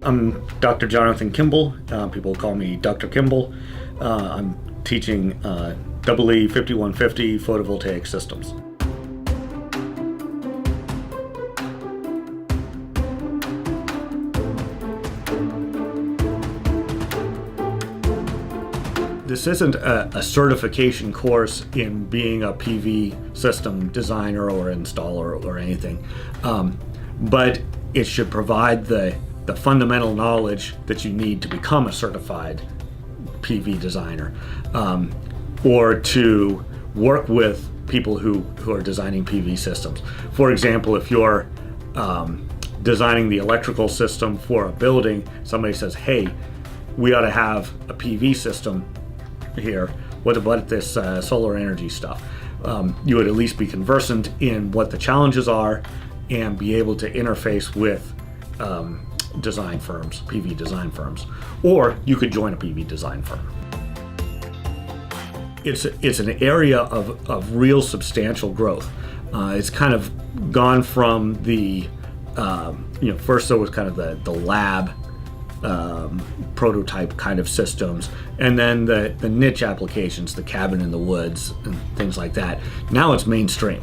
I'm Dr. Jonathan Kimball. People call me Dr. Kimball. I'm teaching EE 5150 photovoltaic systems. This isn't a certification course in being a PV system designer or installer or anything, but it should provide the fundamental knowledge that you need to become a certified PV designer, or to work with people who are designing PV systems. For example, if you're designing the electrical system for a building, somebody says, hey, we ought to have a PV system here. What about this solar energy stuff? You would at least be conversant in what the challenges are and be able to interface with design firms, PV design firms, or you could join a PV design firm. It's an area of real substantial growth. It's kind of gone from the first there was kind of the lab prototype kind of systems, and then the niche applications, the cabin in the woods and things like that. Now it's mainstream,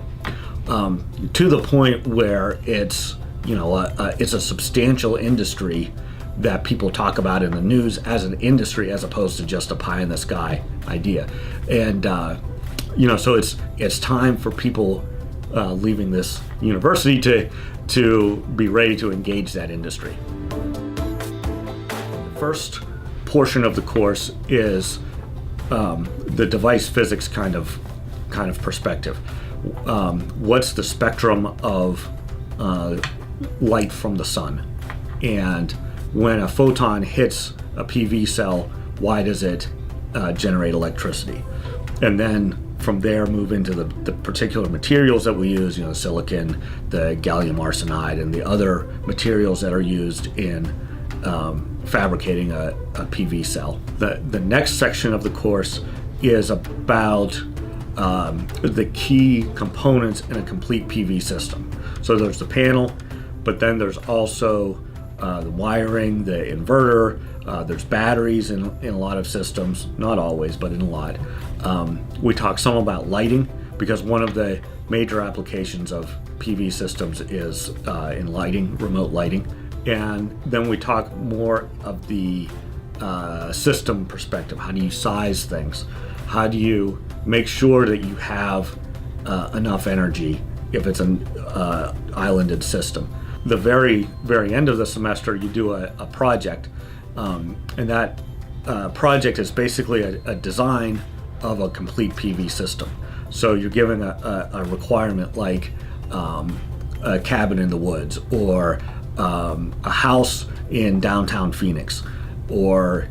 to the point where it's a substantial industry that people talk about in the news as an industry, as opposed to just a pie in the sky idea. And so it's time for people leaving this university to be ready to engage that industry. The first portion of the course is the device physics kind of perspective. What's the spectrum of light from the sun, and when a photon hits a PV cell, why does it generate electricity? And then from there move into the particular materials that we use, the silicon, the gallium arsenide, and the other materials that are used in fabricating a PV cell. The next section of the course is about the key components in a complete PV system. So there's the panel, but then there's also the wiring, the inverter, there's batteries in a lot of systems, not always, but in a lot. We talk some about lighting, because one of the major applications of PV systems is in lighting, remote lighting. And then we talk more of the system perspective. How do you size things? How do you make sure that you have enough energy if it's an islanded system? The very end of the semester, you do a project, and that project is basically a design of a complete PV system. So you're given a requirement like a cabin in the woods, or a house in downtown Phoenix, or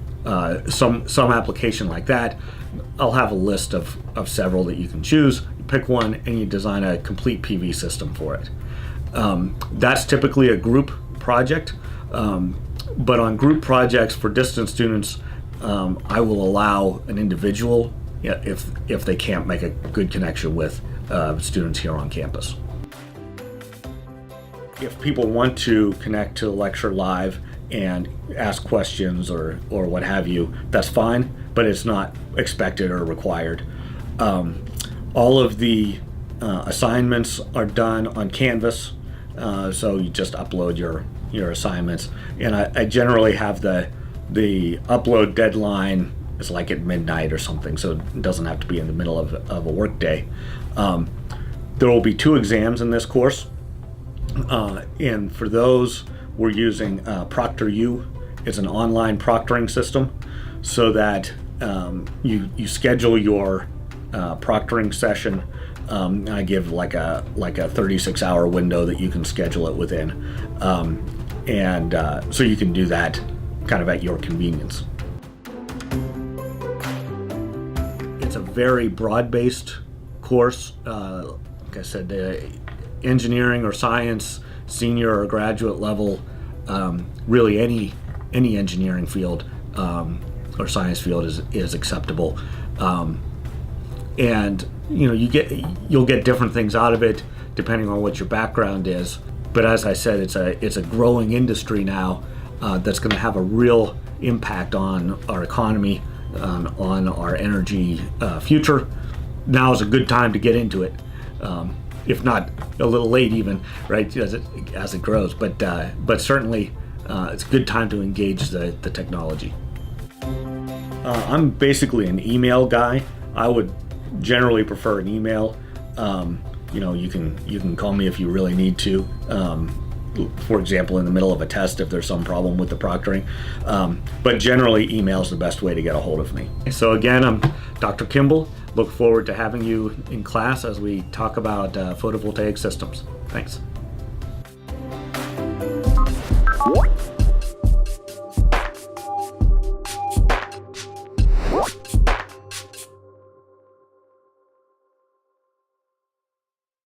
some application like that. I'll have a list of several that you can choose. You pick one and you design a complete PV system for it. That's typically a group project, but on group projects for distance students, I will allow an individual if they can't make a good connection with students here on campus. If people want to connect to the lecture live and ask questions or what have you, that's fine, but it's not expected or required. All of the assignments are done on Canvas, so you just upload your assignments, and I generally have the upload deadline is like at midnight or something, so it doesn't have to be in the middle of a work day. There will be 2 exams in this course, and for those we're using Proctoring. It's an online proctoring system, so that you schedule your proctoring session. I give like a 36-hour window that you can schedule it within, and so you can do that kind of at your convenience. It's a very broad-based course. Like I said, engineering or science, senior or graduate level, really any engineering field or science field is acceptable, and you'll get different things out of it depending on what your background is. But as I said, it's a growing industry now, that's going to have a real impact on our economy, on our energy future, now is a good time to get into it. If not a little late even, right, as it grows. But certainly it's a good time to engage the technology. I'm basically an email guy. I would generally prefer an email. You can call me if you really need to. For example, in the middle of a test, if there's some problem with the proctoring. But generally, email is the best way to get a hold of me. So again, I'm Dr. Kimball. Look forward to having you in class as we talk about photovoltaic systems. Thanks.